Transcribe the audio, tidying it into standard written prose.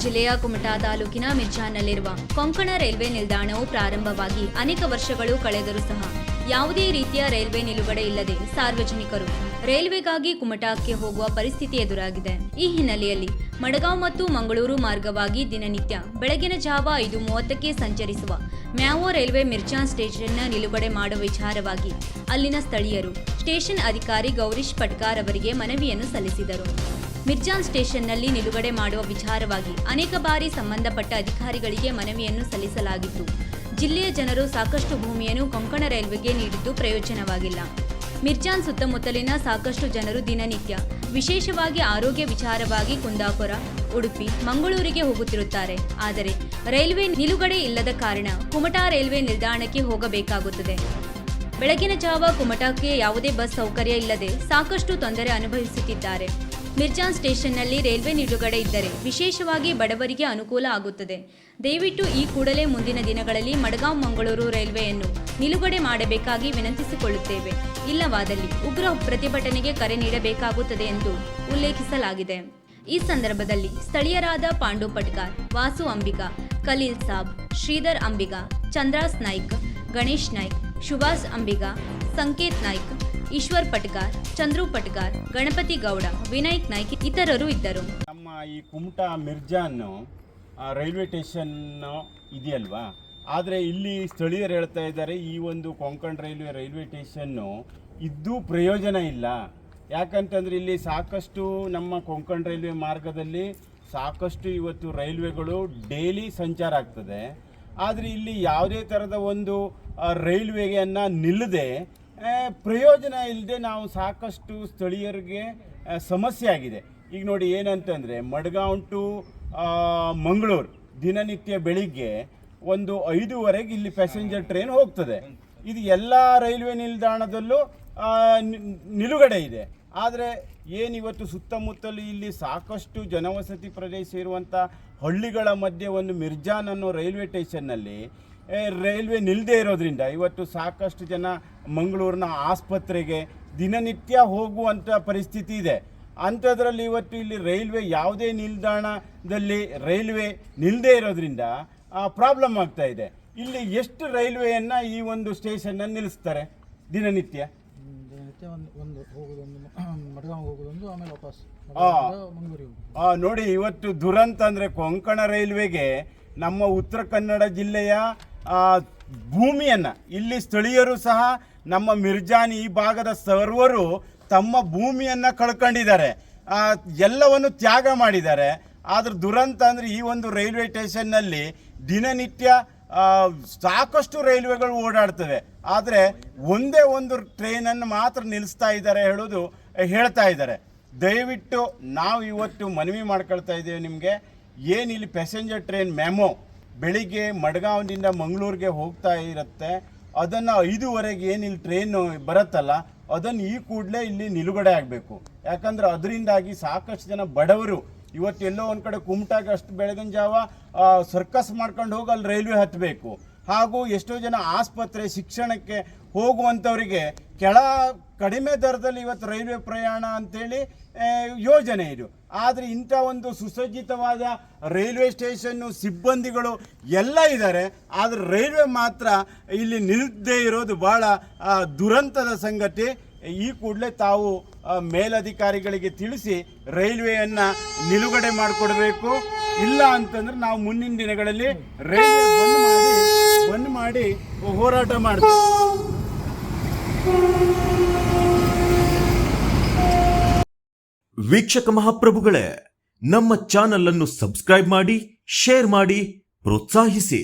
ಜಿಲ್ಲೆಯ ಕುಮಟಾ ತಾಲೂಕಿನ ಮಿರ್ಜಾನ್ನಲ್ಲಿರುವ ಕೊಂಕಣ ರೈಲ್ವೆ ನಿಲ್ದಾಣವು ಪ್ರಾರಂಭವಾಗಿ ಅನೇಕ ವರ್ಷಗಳು ಕಳೆದರೂ ಸಹ ಯಾವುದೇ ರೀತಿಯ ರೈಲ್ವೆ ನಿಲುಗಡೆ ಇಲ್ಲದೆ ಸಾರ್ವಜನಿಕರು ರೈಲ್ವೆಗಾಗಿ ಕುಮಟಾಕ್ಕೆ ಹೋಗುವ ಪರಿಸ್ಥಿತಿ ಎದುರಾಗಿದೆ. ಈ ಹಿನ್ನೆಲೆಯಲ್ಲಿ ಮಡಗಾಂವ್ ಮತ್ತು ಮಂಗಳೂರು ಮಾರ್ಗವಾಗಿ ದಿನನಿತ್ಯ ಬೆಳಗಿನ ಜಾವ 5:30ಕ್ಕೆ ಸಂಚರಿಸುವ ಮ್ಯಾವೋ ರೈಲ್ವೆ ಮಿರ್ಜಾನ್ ಸ್ಟೇಷನ್ನ ನಿಲುಗಡೆ ಮಾಡುವ ವಿಚಾರವಾಗಿ ಅಲ್ಲಿನ ಸ್ಥಳೀಯರು ಸ್ಟೇಷನ್ ಅಧಿಕಾರಿ ಗೌರೀಶ್ ಪಟ್ಕಾರ್ ಅವರಿಗೆ ಮನವಿಯನ್ನು ಸಲ್ಲಿಸಿದರು. ಮಿರ್ಜಾನ್ ಸ್ಟೇಷನ್ನಲ್ಲಿ ನಿಲುಗಡೆ ಮಾಡುವ ವಿಚಾರವಾಗಿ ಅನೇಕ ಬಾರಿ ಸಂಬಂಧಪಟ್ಟ ಅಧಿಕಾರಿಗಳಿಗೆ ಮನವಿಯನ್ನು ಸಲ್ಲಿಸಲಾಗಿತ್ತು. ಜಿಲ್ಲೆಯ ಜನರು ಸಾಕಷ್ಟು ಭೂಮಿಯನ್ನು ಕೊಂಕಣ ರೈಲ್ವೆಗೆ ನೀಡಿದ್ದು ಪ್ರಯೋಜನವಾಗಿಲ್ಲ. ಮಿರ್ಜಾನ್ ಸುತ್ತಮುತ್ತಲಿನ ಸಾಕಷ್ಟು ಜನರು ದಿನನಿತ್ಯ ವಿಶೇಷವಾಗಿ ಆರೋಗ್ಯ ವಿಚಾರವಾಗಿ ಕುಂದಾಪುರ, ಉಡುಪಿ, ಮಂಗಳೂರಿಗೆ ಹೋಗುತ್ತಿರುತ್ತಾರೆ. ಆದರೆ ರೈಲ್ವೆ ನಿಲುಗಡೆ ಇಲ್ಲದ ಕಾರಣ ಕುಮಟಾ ರೈಲ್ವೆ ನಿಲ್ದಾಣಕ್ಕೆ ಹೋಗಬೇಕಾಗುತ್ತದೆ. ಬೆಳಗಿನ ಜಾವ ಕುಮಟಾಕ್ಕೆ ಯಾವುದೇ ಬಸ್ ಸೌಕರ್ಯ ಇಲ್ಲದೆ ಸಾಕಷ್ಟು ತೊಂದರೆ ಅನುಭವಿಸುತ್ತಿದ್ದಾರೆ. ಮಿರ್ಜಾನ್ ಸ್ಟೇಷನ್ನಲ್ಲಿ ರೈಲ್ವೆ ನಿಲುಗಡೆ ಇದ್ದರೆ ವಿಶೇಷವಾಗಿ ಬಡವರಿಗೆ ಅನುಕೂಲ ಆಗುತ್ತದೆ. ದಯವಿಟ್ಟು ಈ ಕೂಡಲೇ ಮುಂದಿನ ದಿನಗಳಲ್ಲಿ ಮಡಗಾಂವ್ ಮಂಗಳೂರು ರೈಲ್ವೆಯನ್ನು ನಿಲುಗಡೆ ಮಾಡಬೇಕಾಗಿ ವಿನಂತಿಸಿಕೊಳ್ಳುತ್ತೇವೆ. ಇಲ್ಲವಾದಲ್ಲಿ ಉಗ್ರ ಪ್ರತಿಭಟನೆಗೆ ಕರೆ ನೀಡಬೇಕಾಗುತ್ತದೆ ಎಂದು ಉಲ್ಲೇಖಿಸಲಾಗಿದೆ. ಈ ಸಂದರ್ಭದಲ್ಲಿ ಸ್ಥಳೀಯರಾದ ಪಾಂಡು ಪಟ್ಕಾರ್, ವಾಸು ಅಂಬಿಗಾ, ಖಲೀಲ್ ಸಾಬ್, ಶ್ರೀಧರ್ ಅಂಬಿಗಾ, ಚಂದ್ರಾಸ್ ನಾಯ್ಕ್, ಗಣೇಶ್ ನಾಯ್ಕ್, ಸುಭಾಷ್ ಅಂಬಿಗಾ, ಸಂಕೇತ್ ನಾಯ್ಕ್, ಈಶ್ವರ್ ಪಟ್ಕಾರ್, ಚಂದ್ರು ಪಟ್ಕಾರ್, ಗಣಪತಿ ಗೌಡ, ವಿನಾಯಕ್ ನಾಯ್ಕ್ ಇತರರು ಇದ್ದರು. ನಮ್ಮ ಈ ಕುಮಟಾ ಮಿರ್ಜಾನ್ ರೈಲ್ವೆ ಸ್ಟೇಷನ್ ಇದೆಯಲ್ವಾ, ಆದರೆ ಇಲ್ಲಿ ಸ್ಥಳೀಯರು ಹೇಳ್ತಾ ಇದ್ದಾರೆ ಈ ಒಂದು ಕೊಂಕಣ ರೈಲ್ವೆ ಸ್ಟೇಷನ್ನು ಇದ್ದೂ ಪ್ರಯೋಜನ ಇಲ್ಲ. ಯಾಕಂತಂದರೆ ಇಲ್ಲಿ ಸಾಕಷ್ಟು ನಮ್ಮ ಕೊಂಕಣ ರೈಲ್ವೆ ಮಾರ್ಗದಲ್ಲಿ ಸಾಕಷ್ಟು ಇವತ್ತು ರೈಲ್ವೆಗಳು ಡೈಲಿ ಸಂಚಾರ ಆಗ್ತದೆ. ಆದರೆ ಇಲ್ಲಿ ಯಾವುದೇ ಥರದ ಒಂದು ರೈಲ್ವೆಯನ್ನು ನಿಲ್ಲದೆ ಪ್ರಯೋಜನ ಇಲ್ಲದೆ ನಾವು ಸಾಕಷ್ಟು ಸ್ಥಳೀಯರಿಗೆ ಸಮಸ್ಯೆ ಆಗಿದೆ. ಈಗ ನೋಡಿ ಏನಂತಂದರೆ ಮಡ್ಗಾಂವ್ ಟು ಮಂಗಳೂರು ದಿನನಿತ್ಯ ಬೆಳಿಗ್ಗೆ 5:05 ಇಲ್ಲಿ ಪ್ಯಾಸೆಂಜರ್ ಟ್ರೈನ್ ಹೋಗ್ತದೆ. ಇದು ಎಲ್ಲ ರೈಲ್ವೆ ನಿಲ್ದಾಣದಲ್ಲೂ ನಿಲುಗಡೆ ಇದೆ. ಆದರೆ ಏನಿವತ್ತು ಸುತ್ತಮುತ್ತಲು ಇಲ್ಲಿ ಸಾಕಷ್ಟು ಜನವಸತಿ ಪ್ರದೇಶ ಇರುವಂಥ ಹಳ್ಳಿಗಳ ಮಧ್ಯೆ ಒಂದು ಮಿರ್ಜಾನ್ ಅನ್ನೋ ರೈಲ್ವೆ ಸ್ಟೇಷನ್ನಲ್ಲಿ ರೈಲ್ವೆ ನಿಲ್ಲದೆ ಇರೋದ್ರಿಂದ ಇವತ್ತು ಸಾಕಷ್ಟು ಜನ ಮಂಗಳೂರಿನ ಆಸ್ಪತ್ರೆಗೆ ದಿನನಿತ್ಯ ಹೋಗುವಂಥ ಪರಿಸ್ಥಿತಿ ಇದೆ. ಅಂಥದ್ರಲ್ಲಿ ಇವತ್ತು ಇಲ್ಲಿ ರೈಲ್ವೆ ಯಾವುದೇ ನಿಲ್ದಾಣದಲ್ಲಿ ರೈಲ್ವೆ ನಿಲ್ಲದೆ ಇರೋದ್ರಿಂದ ಪ್ರಾಬ್ಲಮ್ ಆಗ್ತಾ ಇದೆ. ಇಲ್ಲಿ ಎಷ್ಟು ರೈಲ್ವೆಯನ್ನು ಈ ಒಂದು ಸ್ಟೇಷನ್ನಲ್ಲಿ ನಿಲ್ಲಿಸ್ತಾರೆ ದಿನನಿತ್ಯ? ನೋಡಿ ಇವತ್ತು ದುರಂತ ಅಂದರೆ ಕೊಂಕಣ ರೈಲ್ವೆಗೆ ನಮ್ಮ ಉತ್ತರ ಕನ್ನಡ ಜಿಲ್ಲೆಯ ಭೂಮಿಯನ್ನು ಇಲ್ಲಿ ಸ್ಥಳೀಯರು ಸಹ ನಮ್ಮ ಮಿರ್ಜಾನ್ ಈ ಭಾಗದ ಸರ್ವರು ತಮ್ಮ ಭೂಮಿಯನ್ನು ಕಳ್ಕೊಂಡಿದ್ದಾರೆ, ಎಲ್ಲವನ್ನು ತ್ಯಾಗ ಮಾಡಿದ್ದಾರೆ. ಆದ್ರೆ ದುರಂತ ಅಂದರೆ ಈ ಒಂದು ರೈಲ್ವೆ ಸ್ಟೇಷನ್ನಲ್ಲಿ ದಿನನಿತ್ಯ ಸಾಕಷ್ಟು ರೈಲ್ವೆಗಳು ಓಡಾಡ್ತವೆ. ಆದರೆ ಒಂದೇ ಒಂದು ಟ್ರೈನನ್ನು ಮಾತ್ರ ನಿಲ್ಲಿಸ್ತಾ ಇದ್ದಾರೆ ಹೇಳ್ತಾ ಇದ್ದಾರೆ. ದಯವಿಟ್ಟು ನಾವು ಇವತ್ತು ಮನವಿ ಮಾಡ್ಕೊಳ್ತಾ ಇದ್ದೇವೆ ನಿಮಗೆ, ಏನಿಲ್ಲಿ ಪ್ಯಾಸೆಂಜರ್ ಟ್ರೈನ್ ಮ್ಯಾಮೋ ಬೆಳಿಗ್ಗೆ ಮಡ್ಗಾಂವ್ನಿಂದ ಮಂಗಳೂರಿಗೆ ಹೋಗ್ತಾ ಇರುತ್ತೆ, ಅದನ್ನು 5:15 ಏನಿಲ್ಲಿ ಟ್ರೈನು ಬರುತ್ತಲ್ಲ ಅದನ್ನು ಈ ಕೂಡಲೇ ಇಲ್ಲಿ ನಿಲುಗಡೆ ಆಗಬೇಕು. ಯಾಕಂದರೆ ಅದರಿಂದಾಗಿ ಸಾಕಷ್ಟು ಜನ ಬಡವರು ಇವತ್ತು ಎಲ್ಲೋ ಒಂದು ಕಡೆ ಕುಮಟಾಗೆ ಅಷ್ಟು ಬೆಳಗಿನ ಜಾವ ಸರ್ಕಸ್ ಮಾಡ್ಕೊಂಡು ಹೋಗಿ ಅಲ್ಲಿ ರೈಲ್ವೆ ಹತ್ತಬೇಕು. ಹಾಗೂ ಎಷ್ಟೋ ಜನ ಆಸ್ಪತ್ರೆ ಶಿಕ್ಷಣಕ್ಕೆ ಹೋಗುವಂಥವರಿಗೆ ಕಡಿಮೆ ದರದಲ್ಲಿ ಇವತ್ತು ರೈಲ್ವೆ ಪ್ರಯಾಣ ಅಂತೇಳಿ ಯೋಜನೆ ಇದು. ಆದರೆ ಇಂಥ ಒಂದು ಸುಸಜ್ಜಿತವಾದ ರೈಲ್ವೆ ಸ್ಟೇಷನ್ನು ಸಿಬ್ಬಂದಿಗಳು ಎಲ್ಲ ಇದ್ದಾರೆ, ಆದರೆ ರೈಲ್ವೆ ಮಾತ್ರ ಇಲ್ಲಿ ನಿಲ್ಲದೇ ಇರೋದು ಭಾಳ ದುರಂತದ ಸಂಗತಿ. ಈ ಕೂಡಲೇ ತಾವು ಮೇಲಧಿಕಾರಿಗಳಿಗೆ ತಿಳಿಸಿ ರೈಲ್ವೆಯನ್ನು ನಿಲುಗಡೆ ಮಾಡಿಕೊಡ್ಬೇಕು. ಇಲ್ಲ ಅಂತಂದ್ರೆ ನಾವು ಮುಂದಿನ ದಿನಗಳಲ್ಲಿ ರೈಲ್ವೆ ಬಂದ್ ಮಾಡಿ ಹೋರಾಟ ಮಾಡ್ತೀವಿ. ವೀಕ್ಷಕ ಮಹಾಪ್ರಭುಗಳೇ, ನಮ್ಮ ಚಾನಲ್ ಅನ್ನು ಸಬ್ಸ್ಕ್ರೈಬ್ ಮಾಡಿ, ಶೇರ್ ಮಾಡಿ, ಪ್ರೋತ್ಸಾಹಿಸಿ.